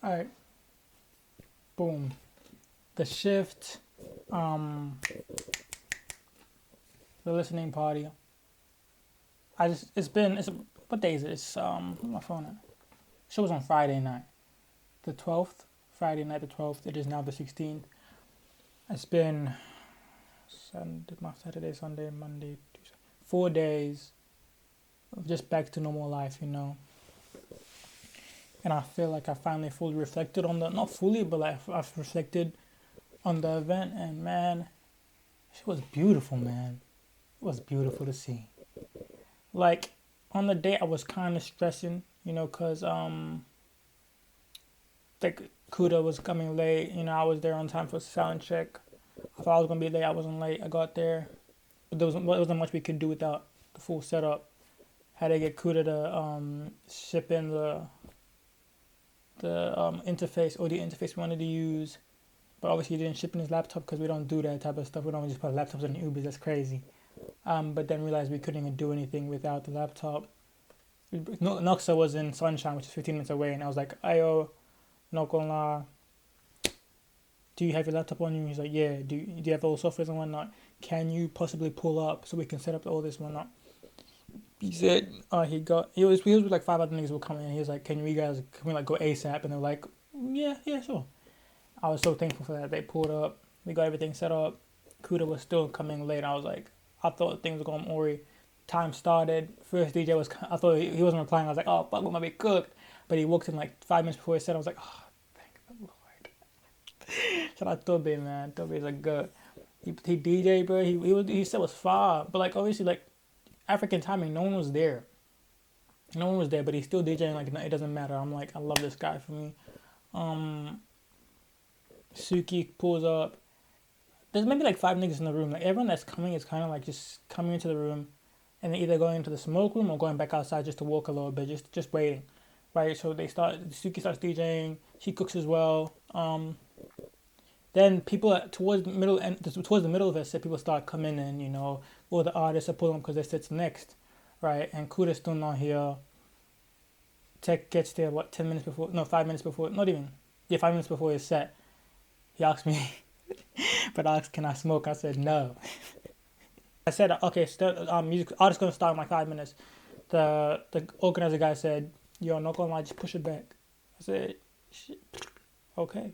Alright. Boom. The shift. The listening party. What day is it? It's my phone at? Show was on Friday night. The 12th. Friday night the 12th. It is now the 16th. It's been Saturday, Sunday, Monday, Tuesday. 4 days of just back to normal life, you know. And I feel like I finally fully reflected on not fully, but like I've reflected on the event, and man, it was beautiful, man. It was beautiful to see. Like, on the day I was kind of stressing, you know, because, like, Kuda was coming late, you know, I was there on time for sound check. I thought I was going to be late, I wasn't late, I got there. But there wasn't much we could do without the full setup. Had to get Kuda to ship in the interface, audio interface we wanted to use. But obviously he didn't ship in his laptop because we don't do that type of stuff. We don't just put laptops in Ubers, that's crazy. But then realized we couldn't even do anything without the laptop. Noxa was in Sunshine, which is 15 minutes away, and I was like, ayo, not gonna lie, do you have your laptop on you? He's like, yeah. Do you have all the software and whatnot? Can you possibly pull up so we can set up all this and whatnot? He said, he was with like 5 other niggas were coming, and he was like, can we like go ASAP? And they're like, yeah, sure. I was so thankful for that. They pulled up, we got everything set up. Kuda was still coming late. I was like, I thought things were going Ori. Time started. First DJ I thought he wasn't replying. I was like, oh, fuck, we might be cooked. But he walked in like 5 minutes before he said, I was like, oh, thank the Lord. Shout out Toby, man. Toby's a good. He DJ, bro. He said it was far. But like, obviously, like, African timing, no one was there. But he's still DJing, like, it doesn't matter. I'm like, I love this guy for me. Suki pulls up. There's maybe like 5 niggas in the room. Like, everyone that's coming is kind of like just coming into the room and then either going into the smoke room or going back outside just to walk a little bit, just waiting, right? So Suki starts DJing. She cooks as well. Then people towards the middle of the set, people start coming in, you know, or the artists are pulling up because their set's next, right? And Kuda's still not here. Tech gets there, 5 minutes before, not even, 5 minutes before his set. He asked me, but asked, can I smoke? I said, no. I said, okay, music artist's gonna start in like 5 minutes. The organizer guy said, yo, not gonna lie, just push it back. I said, shit, okay.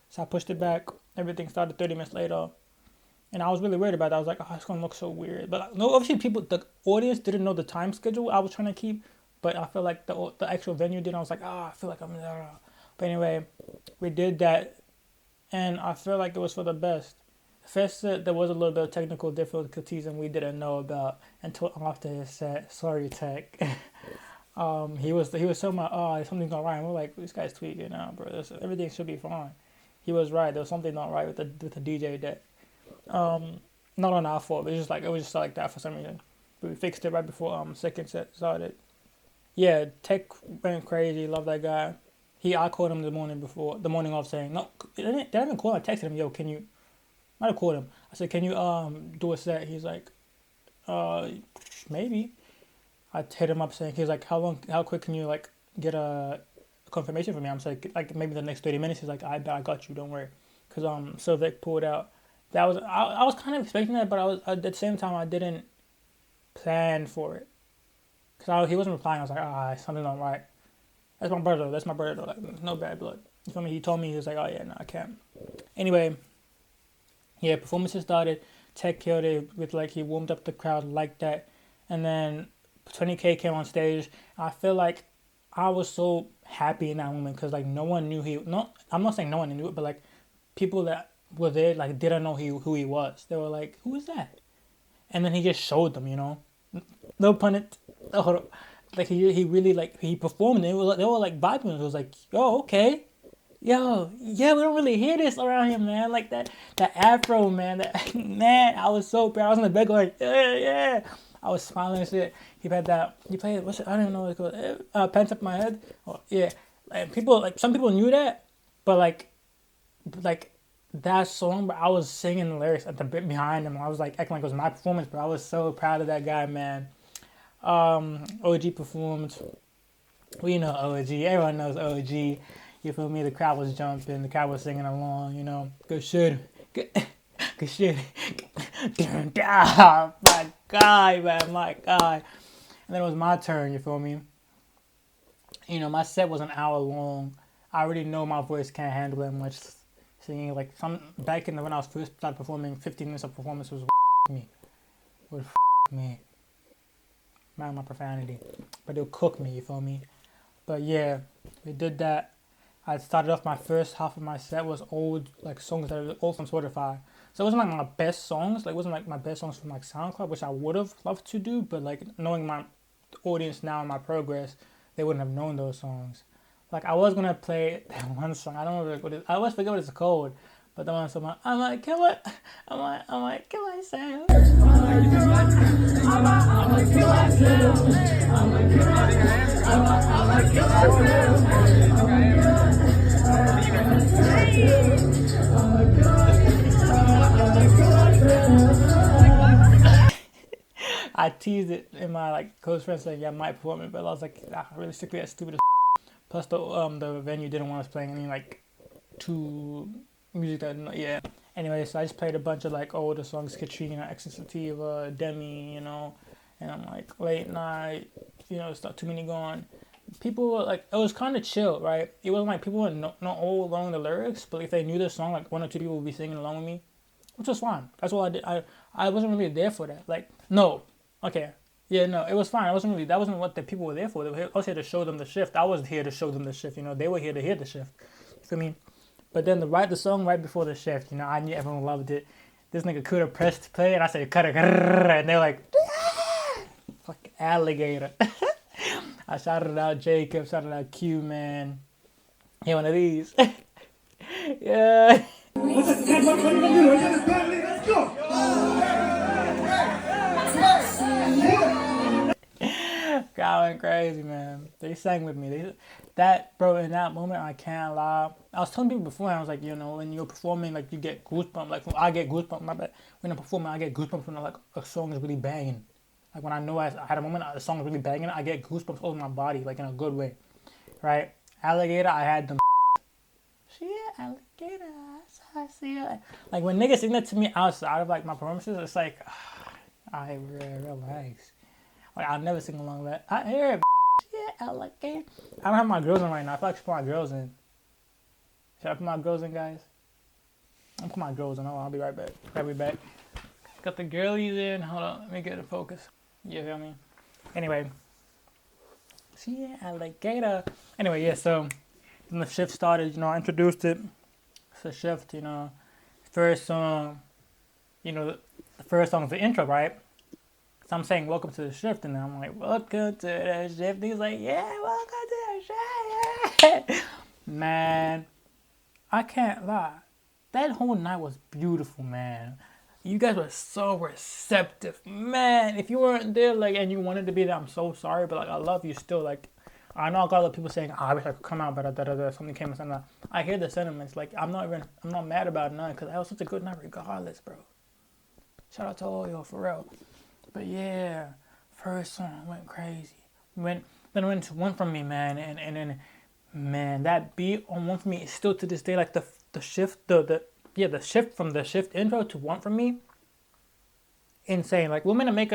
So I pushed it back. Everything started 30 minutes later. And I was really worried about that. I was like, oh, it's gonna look so weird. But no, obviously the audience didn't know the time schedule I was trying to keep. But I feel like the actual venue did. I was like, I feel like I'm there. But anyway, we did that. And I feel like it was for the best. First set, there was a little bit of technical difficulties and we didn't know about until after his set. Sorry, Tech. He was so much, something's not right. And we're like, this guy's tweaking now, bro. Everything should be fine. He was right. There was something not right with the DJ deck. Not on our fault, but it was just like that for some reason. But we fixed it right before second set started. Yeah, Tech went crazy. Love that guy. I called him the morning of saying, no, did I even call him? I texted him, yo, can you, might have called him. I said, can you do a set? He's like, maybe. I hit him up saying, he's like, how quick can you like get a confirmation from me? I'm like maybe the next 30 minutes. He's like, I got you, don't worry. Because Sylvek pulled out. I was kind of expecting that, but at the same time I didn't plan for it. Because he wasn't replying. I was like, something's not right. That's my brother though. Like, no bad blood. You feel me? He told me, he was like, oh yeah, no, I can't. Anyway, yeah, performances started. Tech killed it with like, he warmed up the crowd like that. And then 20K came on stage. I feel like I was so happy in that moment because like no one knew I'm not saying no one knew it, but like people that were there like didn't know who he was. They were like, who is that? And then he just showed them, no pun it. Like he really like he performed it. They were like vibing. It was like, yo, okay, yo, yeah, we don't really hear this around here, man. Like that afro, man. That man, I was so proud. I was in the bed going, yeah. I was smiling and shit. He played what's it? I don't even know what it's called. Pants Up My Head. Oh, yeah, like some people knew that, but like that song. But I was singing the lyrics at the bit behind him. I was like acting like it was my performance, but I was so proud of that guy, man. OG performed. We know OG. Everyone knows OG. You feel me? The crowd was jumping. The crowd was singing along. Good shit. Good shit. My guy, man. My guy. And then it was my turn. You feel me? My set was an hour long. I already know my voice can't handle that much singing. Like back when I was first started performing, 15 minutes of performance was me. Would me. Mind my profanity, but it'll cook me. You feel me? But yeah, we did that. I started off my first half of my set was old like songs that were all from Spotify. So it wasn't like my best songs. Like it wasn't like my best songs from like SoundCloud, which I would have loved to do. But like knowing my audience now and my progress, they wouldn't have known those songs. Like I was gonna play that one song. I don't know what it is. I always forget what it's called. But the one song, I'm like, can I say? I teased it in my like close friends saying, yeah, I might perform it, but I was like, realistically, that's stupid as Plus the venue didn't want us playing any like too music that yeah. Anyway, so I just played a bunch of like older songs, Katrina, Exit Sativa, Demi, and I'm like late night, it's not too many gone. People were like, it was kind of chill, right? It wasn't like people were not all along the lyrics, but if they knew the song, like one or two people would be singing along with me, which was fine. That's all I did. I wasn't really there for that. Like, no, okay. Yeah, no, it was fine. That wasn't what the people were there for. I was here to show them the shift. I was here to show them the shift. They were here to hear the shift. You feel me? But then the song right before the shift, I knew everyone loved it. This nigga could have pressed play, and I said, cut it, and they're like, fucking alligator. I shouted out Jacob, shouted out Q, man. Here, one of these. Yeah. Let's go. Crowd went crazy, man. They sang with me. In that moment, I can't lie. I was telling people before, I was like, when you're performing, like, you get goosebumps. Like, I get goosebumps, my bad. When I'm performing, I get goosebumps when, like, a song is really banging. Like, when I know I had a moment, the song is really banging, I get goosebumps all over my body, like, in a good way. Right? Alligator, I had them. Shit, alligator, I see it. Like, when niggas sing that to me outside of, like, my performances, it's like, I relax. Like, I'll never sing along with that. I hear it. Yeah, alligator. I don't have my girls in right now. I feel like I should put my girls in. Should I put my girls in, guys? I'll put my girls in. Hold on, I'll be right back. I'll be back. Got the girlies in. Hold on, let me get it focused. You feel me? Anyway. Yeah, alligator. Anyway, yeah, so when the shift started, I introduced it. It's a shift, First song, the first song is the intro, right? So I'm saying, welcome to the shift, and I'm like, welcome to the shift. And he's like, yeah, welcome to the shift. Man, I can't lie. That whole night was beautiful, man. You guys were so receptive. Man, if you weren't there, like, and you wanted to be there, I'm so sorry, but, like, I love you still. Like, I know I got a lot of people saying, I wish I could come out, but something came and something. I hear the sentiments. Like, I'm not mad about none, because I was such a good night regardless, bro. Shout out to all y'all, for real. But yeah, first song went crazy. Then I went to One From Me, man, and then, man, that beat on One From Me is still to this day, like, the shift, the shift from the shift intro to One From Me, insane. Like, we're meant to make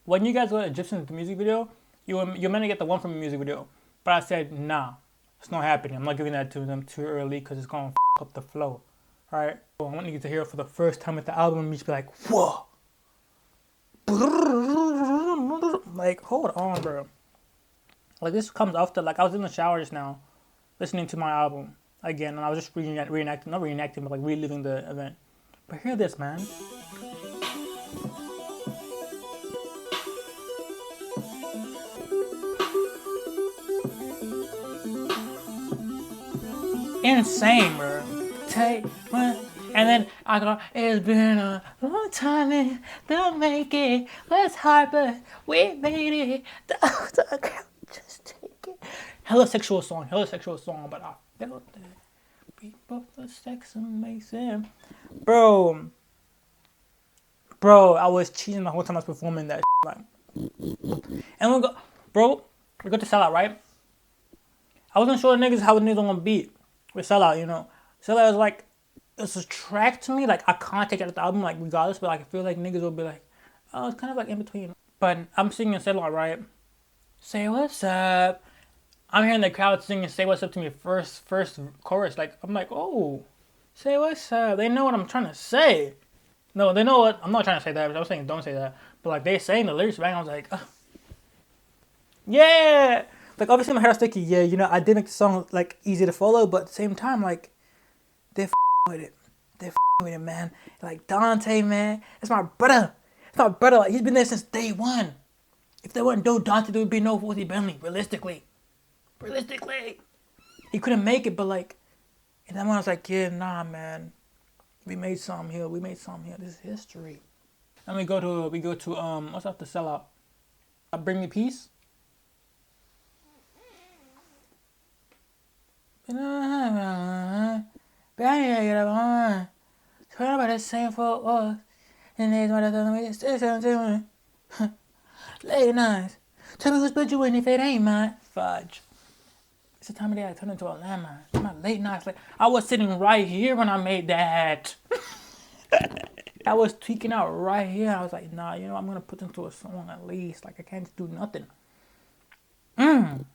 when you guys go to Egyptian music video, you're meant to get the One From Me music video. But I said, nah, it's not happening. I'm not giving that to them too early, because it's going to f*** up the flow, alright? So I want you to hear it for the first time with the album, and just be like, whoa! Like, hold on, bro. Like this comes after, like I was in the shower just now, listening to my album again, and I was just reenacting, not reenacting, but like reliving the event. But hear this, man. Insane, bro. Take one. And then I go, it's been a long time and don't make it. Let's hard, but we made it. Just take it. Hella sexual song, but I felt that. We both the sex amazing. Bro, I was cheating the whole time I was performing that like. And we go to Sellout, right? I wasn't sure the niggas how the niggas gonna beat with Sellout, you know. Sellout was like, it's a track to me, like I can't take it out of the album, like regardless, but like I feel like niggas will be like, oh, it's kind of like in between. But I'm singing Sellout, right? Say what's up. I'm hearing the crowd singing "Say What's Up" to me first chorus. Like I'm like, oh, say what's up. They know what I'm trying to say. No, they know what I'm not trying to say that. I was saying don't say that. But like they saying the lyrics back, I was like, yeah. Like obviously my head was sticky. Yeah, you know I did make the song like easy to follow, but at the same time like they're with it. They're with it, man. Like Dante, man, it's my brother. It's my brother. Like he's been there since day one. If there wasn't no Dante, there would be no 40 Bentley. Realistically, he couldn't make it. But like, and then I was like, yeah, nah, man. We made something here. This is history. And we go to what's up to Sellout? Bring Me Peace. Turn about the same for us. And there's one of them. Late nights. Tell me who's put you in if it ain't mine. Fudge. It's the time of day I turn into a landmine. My late nights. Like I was sitting right here when I made that. I was tweaking out right here. I was like, nah, you know, I'm gonna put into a song at least. Like I can't just do nothing. And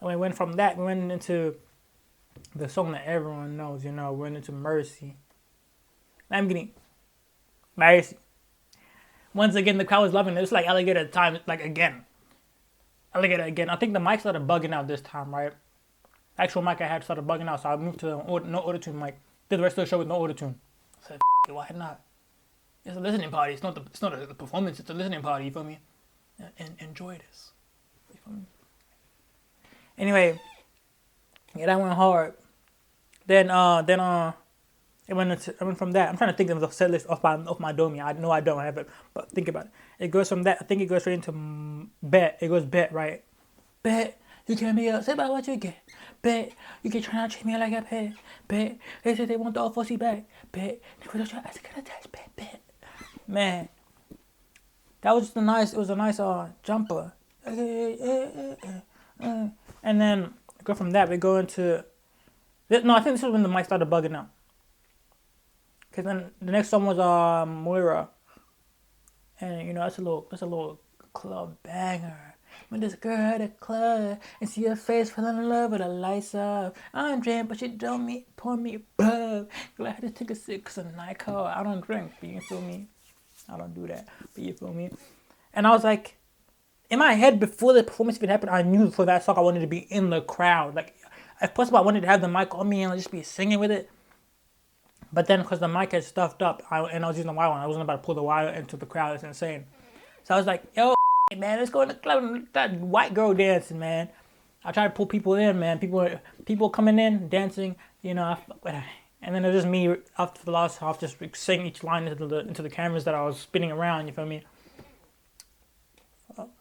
we went from that. We went into the song that everyone knows. You know, we went into Mercy. I'm getting Mercy. Once again, the crowd was loving it. It's like Alligator time, like again. Alligator again. I think the mic started bugging out this time, right? The actual mic I had started bugging out, so I moved to no autotune mic. Did the rest of the show with no autotune. I said, it, why not? It's a listening party. It's not a performance. It's a listening party. You feel me? And enjoy this. You feel me? Anyway, yeah, that went hard. Then it went from that. I'm trying to think of the set list off my Domi. I know I don't have it, but think about it. It goes from that. I think it goes straight into bet. It goes bet, right? Bet you can't be upset about what you get. Bet you can try not to treat me like a pet. Bet they said they want the fussy back. Bet they would try to get attached. Bet. Man, that was just a nice. It was a nice jumper. And then go from that. We go into. No, I think this was when the mic started bugging out. Cause then the next song was Moira, and you know that's a little club banger. When this girl at a club and see her face falling in love with the lights off. I'm drunk, but she don't pour me above. Glad I had to take a sip cause a night call. I don't drink, but you feel me? I don't do that, but you feel me? And I was like, in my head before the performance even happened, I knew for that song I wanted to be in the crowd. Like, if possible, I wanted to have the mic on me and just be singing with it. But then, because the mic had stuffed up, and I was using the wire one, I wasn't about to pull the wire into the crowd. It's insane. So I was like, yo, man, let's go in the club. That white girl dancing, man. I try to pull people in, man. People coming in, dancing, you know. And then it was just me, after the last half, just singing each line into the cameras that I was spinning around, you feel me? Oh,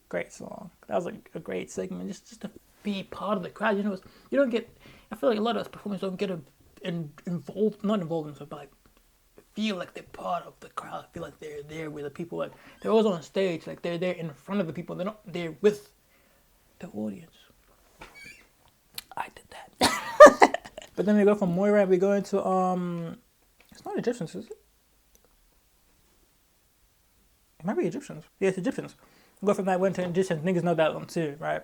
great song. That was like a great segment, just to be part of the crowd. You know, you don't get, I feel like a lot of performers don't get not involved in stuff, but like feel like they're part of the crowd. Feel like they're there with the people. Like they're always on stage. Like they're there in front of the people. They're not there with the audience. I did that. But then we go from Moira. We go into it's not Egyptians, is it? It might be Egyptians. Yeah, it's Egyptians. We go from that one to Egyptians. Niggas know that one too, right?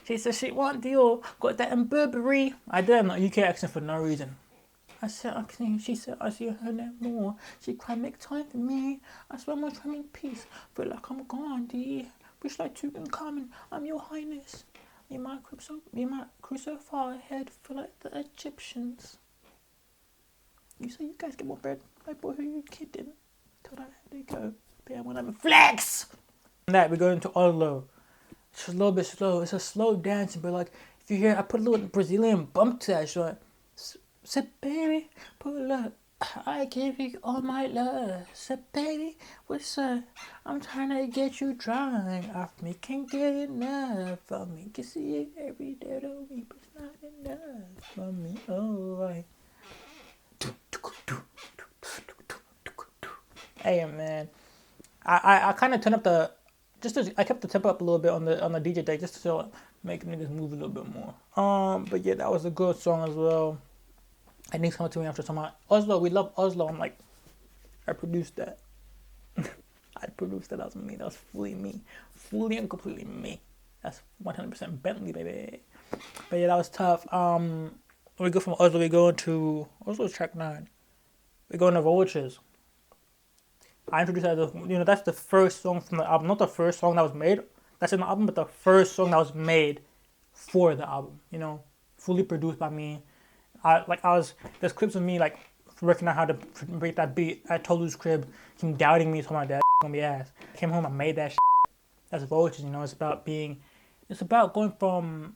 She said she want Dior, got that in Burberry. I did an UK accent for no reason. I said, okay. She said, I see her no more. She cried, make time for me. I swear I'm gonna try to make peace. Feel like I'm Gandhi. Wish like two can come and I'm your highness. Me my crew so far ahead. Feel like the Egyptians. You say you guys get more bread. My boy, who you kidding? Till that they go. Bam, when I'm flex. That we go into Oslo. It's a little bit slow. It's a slow dancing, but like if you hear, I put a little Brazilian bump to that shit. Said, baby, pull up. I give you all my love. Said, baby, what's up? I'm trying to get you drunk off me. Can't get enough of me. Can see it every day of the week, but it's not enough for me. Oh, like. Hey, man. I kind of turned up the. I kept the tempo up a little bit on the DJ deck just to make niggas move a little bit more. But yeah, that was a good song as well. I think someone to me after talking about Oslo. We love Oslo. I'm like, I produced that. I produced that. That was me. That was fully me, fully and completely me. That's 100% Bentley, baby. But yeah, that was tough. We go from Oslo. We go into Oslo's track 9. We go into Vultures. I introduced that as that's the first song from the album. Not the first song that was made. That's in the album, but the first song that was made for the album. Fully produced by me. There's clips of me like working out how to break that beat at Tolu's crib. Him doubting me, talking about that gonna be ass. I came home, I made that shit. That's Vultures, it's about going from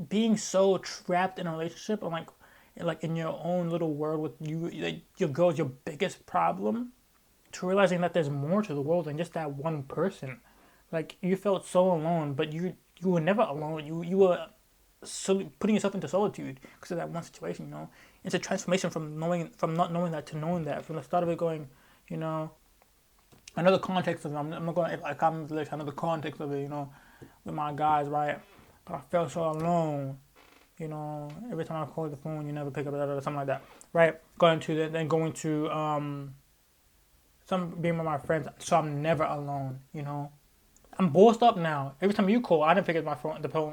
being so trapped in a relationship and like in your own little world with you, like your girl's your biggest problem, to realizing that there's more to the world than just that one person. Like you felt so alone, but you were never alone. You were putting yourself into solitude because of that one situation. It's a transformation from not knowing that to knowing that. From the start of it, going, I know the context of it. I'm not going. I can't I know the context of it. With my guys, right? But I felt so alone. Every time I call the phone, you never pick up, or something like that, right? Going to some being with my friends, so I'm never alone. I'm bossed up now. Every time you call, I didn't pick up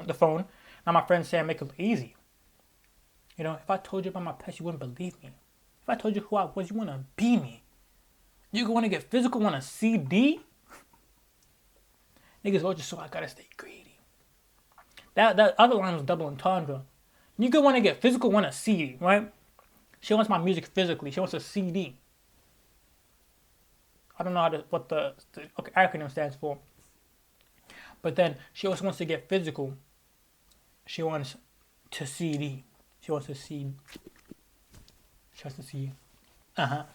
the phone. Now my friends say I make it look easy. If I told you about my past, you wouldn't believe me. If I told you who I was, you wouldn't be me. You want to get physical, want a CD? Niggas always just so I gotta stay greedy. That other line was double entendre. You want to get physical, want a CD, right? She wants my music physically. She wants a CD. I don't know what the acronym stands for. But then she also wants to get physical. She wants to CD. She wants to see. She wants to see. But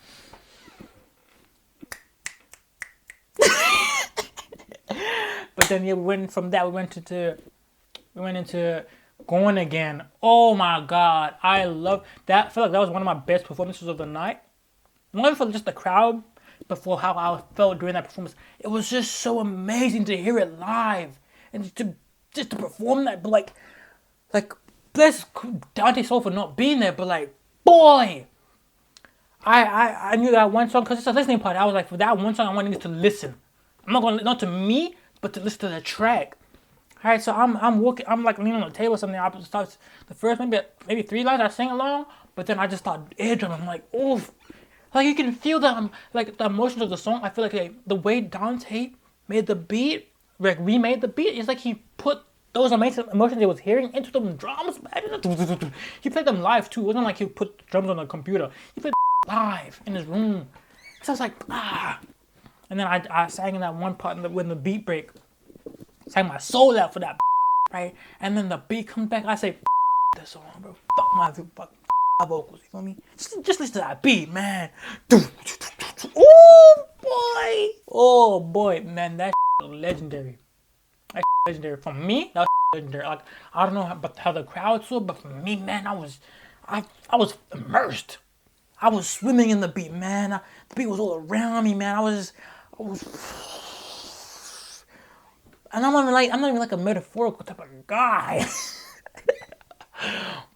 then we went into Going Again. Oh my God, I love that. I feel like that was one of my best performances of the night. Not for just the crowd, but for how I felt during that performance. It was just so amazing to hear it live and to perform that. But like bless Dante's soul for not being there. But like, boy, I knew that one song because it's a listening party. I was like, for that one song, I want niggas to listen. I'm not going not to me, but to listen to the track. All right, so I'm walking, I'm like leaning on the table or something. I start the first maybe 3 lines I sing along, but then I just start eardrum. I'm like, oof, like you can feel the emotions of the song. I feel like the way Dante made the beat, like remade the beat, it's like he put those amazing emotions he was hearing into them drums. He played them live too. It wasn't like he put drums on the computer. He played live in his room. So I was like, and then I sang in that one part when the beat break. Sang my soul out for that, right? And then the beat comes back. I say, this song, bro. Fuck my vocals. You feel me? Just listen to that beat, man. Oh boy, man, that was legendary. That legendary for me. That was legendary. Like I don't know how the crowd saw, but for me, man, I was immersed. I was swimming in the beat, man. The beat was all around me, man. I was. And I'm not even like a metaphorical type of guy.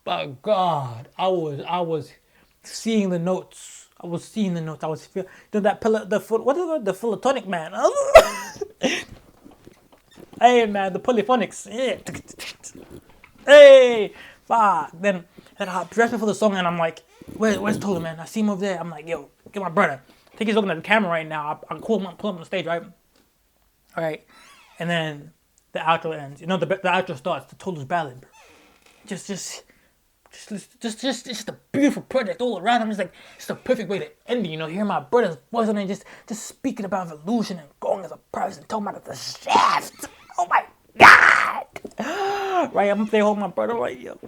But God, I was seeing the notes. I was feeling that the philotonic man. Hey man, the polyphonics. Yeah. Hey, fuck. Then I dressed me for the song and I'm like, Where's Tolu, man? I see him over there. I'm like, yo, get my brother. I think he's looking at the camera right now. I pull him up on the stage, right? All right. And then the outro ends. You know, the outro starts. The Tolu's ballad, bro. Just a beautiful project all around. I'm just like, it's the perfect way to end it. You know, hearing my brother's voice and just speaking about evolution and growing as a person, talking about the shaft. Oh my God! Right, I'm up there holding my brother like, yo,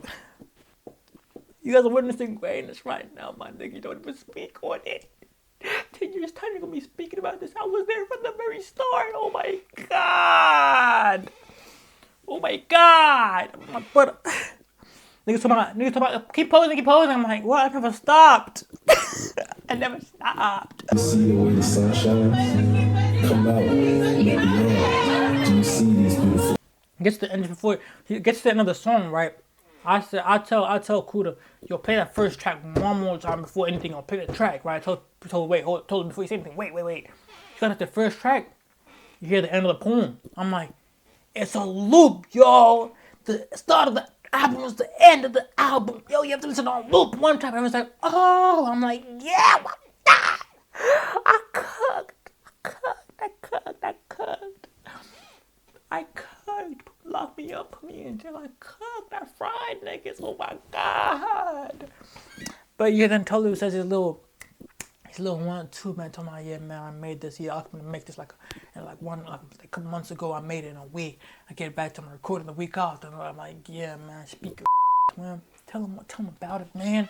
you guys are witnessing greatness right now, my nigga. You don't even speak on it. 10 years time, you're gonna be speaking about this. I was there from the very start. Oh my God! Oh my God! My brother. Niggas talking about, keep posing. I'm like, what? I never stopped. I never stopped. You see the way the sun shines? Come out, let me in. Do you see these beautiful? Gets to the end before he gets to the end of the song, right? I tell Kuda, yo, play that first track one more time before anything. I'll play the track, right? I told him before you say anything. Wait. You got at the first track, you hear the end of the poem. I'm like, it's a loop, yo. The start of the album was the end of the album. Yo, you have to listen on loop one time. Everyone's like, oh. I'm like, yeah, what that? I cooked. Lock me up, put me in jail. I cooked. I fried niggas. Oh my God. But yeah, then Tolu says his little 1-2 man told me, yeah man, I made this. Yeah, I'm gonna make this like a couple months ago. I made it in a week. I get back to my recording the week after. And I'm like, yeah man, speak your man. Tell him about it, man.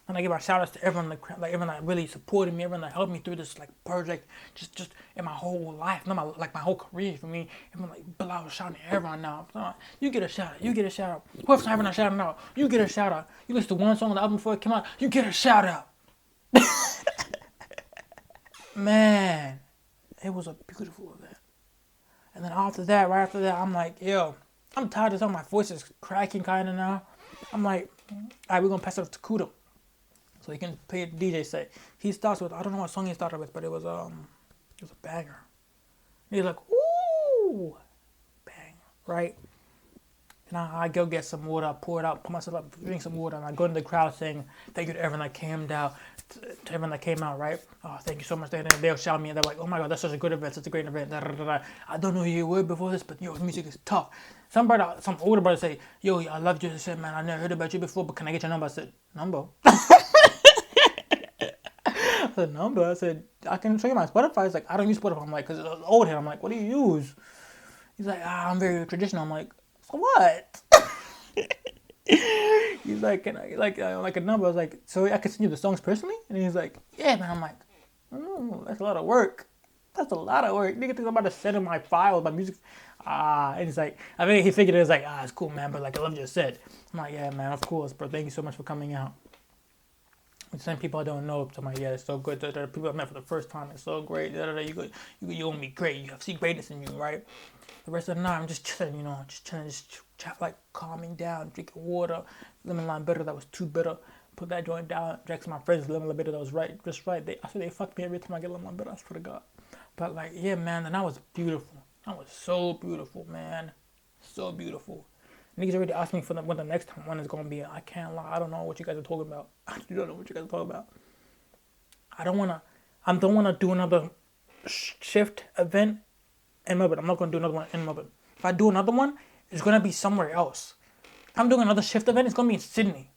And I give our shout outs to everyone everyone that really supported me, everyone that helped me through this project, just in my whole life, not my whole career for me. Everyone Bilal was shouting at everyone now. You get a shout out. Whoever's having a shout out, you get a shout out. You listen to one song on the album before it came out, you get a shout out. Man, it was a beautiful event. And then right after that, I'm like, yo, I'm tired of this. My voice is cracking kind of now. I'm like, all right, we're gonna pass it up to Kudo. So he can play the DJ set. He starts with, I don't know what song he started with, but it was a banger. And he's like, ooh, bang, right? And I go get some water, I pour it out, put myself up, drink some water, and I go into the crowd saying, thank you to everyone that came out, right? Oh, thank you so much. They'll shout me, and they're like, oh my God, that's such a good event, such a great event. I don't know who you were before this, but yo, music is tough. Some older brother say, yo, I loved you. I said, man, I never heard about you before, but can I get your number? I said, number? I said, number? I said, I can show you my Spotify. He's like, I don't use Spotify. I'm like, because it's old head. I'm like, what do you use? He's like, I'm very traditional. I'm like, so what? He's like, can I, like a number? I was like, so I can send you the songs personally? And he's like, yeah, man. I'm like, that's a lot of work. Nigga thinks I'm about to send him my file, my music. And he's like, I think he figured it was like, it's cool, man, but like, I love your set. I'm like, yeah, man, of course, bro. Thank you so much for coming out. Some people I don't know, I'm like, yeah, it's so good. The people I met for the first time, it's so great. You're gonna be great. You see greatness in you, right? The rest of the night, I'm just chilling, like calming down, drinking water, lemon lime bitter that was too bitter. Put that joint down, drank some of my friends' lemon lime bitter that was just right. I swear they fuck me every time I get lemon lime bitter, I swear to God. But like, yeah, man, the night was beautiful. That was so beautiful, man. So beautiful. Niggas already asked me when the next one is going to be. I can't lie. I don't know what you guys are talking about. I don't know what you guys are talking about. I don't want to do another shift event in Melbourne. I'm not going to do another one in Melbourne. If I do another one, it's going to be somewhere else. If I'm doing another shift event, it's going to be in Sydney.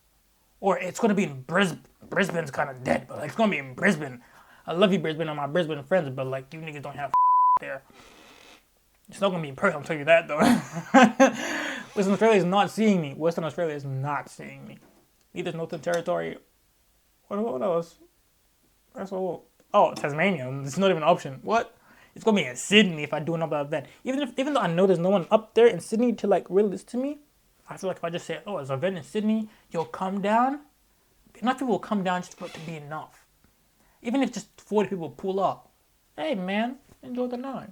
Or it's going to be in Brisbane. Brisbane's kind of dead, but like, it's going to be in Brisbane. I love you, Brisbane, and my Brisbane friends, but like, you niggas don't have there. It's not going to be in person, I'll tell you that, though. Western Australia is not seeing me. Western Australia is not seeing me. Neither is Northern Territory. What else? That's all. Oh, Tasmania. It's not even an option. What? It's going to be in Sydney if I do another event. Even though I know there's no one up there in Sydney to, like, really listen to me, I feel like if I just say, oh, there's an event in Sydney, you'll come down. Enough people will come down just for it to be enough. Even if just 40 people pull up. Hey, man. Enjoy the night.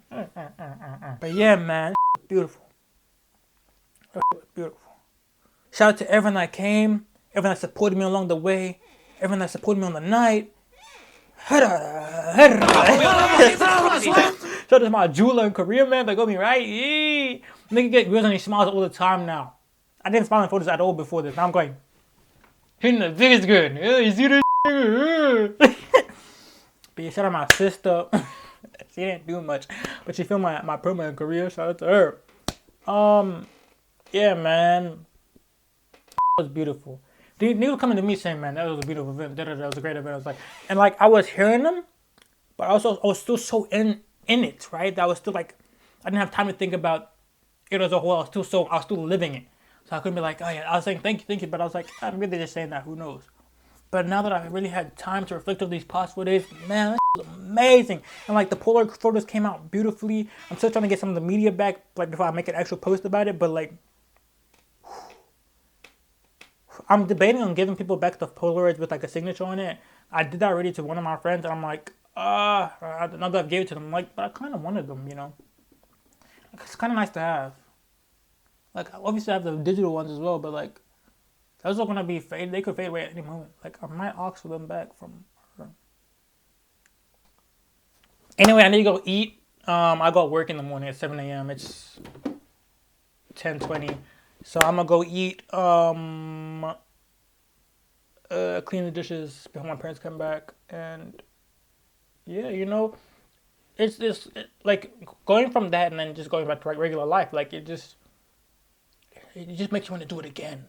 But yeah, man, beautiful. Beautiful. Shout out to everyone that came, everyone that supported me along the way, everyone that supported me on the night. Shout out to my jeweler in Korea, man. They got me right. Nigga get real and he smiles all the time now. I didn't smile in photos at all before this. Now I'm going. Hitting the biggest gun. You see this? But yeah, shout out my sister. She didn't do much, but she filmed my promo in Korea. Shout out to her. Yeah, man, it was beautiful. They were coming to me saying, "Man, that was a beautiful event. That was a great event." I was like, and like I was hearing them, but also I was still so in it, right? That I was still like, I didn't have time to think about it as a whole. I was still living it, so I couldn't be like, "Oh yeah," I was saying thank you, but I was like, I'm really just saying that. Who knows? But now that I really had time to reflect on these past 4 days, man, that was amazing. And like the polar photos came out beautifully. I'm still trying to get some of the media back, like before I make an actual post about it. But like, I'm debating on giving people back the Polaroids with like a signature on it. I did that already to one of my friends, and I'm like, now that I've gave it to them, I'm like, but I kind of wanted them, you know. It's kind of nice to have. Like, obviously I have the digital ones as well, but like, those are gonna be fade. They could fade away at any moment. Like, I might ask for them back from her. Anyway, I need to go eat. I got work in the morning at 7 a.m. It's 10:20, so I'm gonna go eat. Clean the dishes before my parents come back, and yeah, you know, it's this like going from that and then just going back to like regular life. Like it just makes you want to do it again.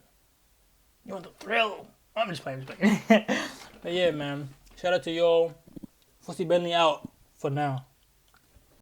You want the thrill. I'm just playing. But yeah, man. Shout out to y'all. Fussy Bentley out for now.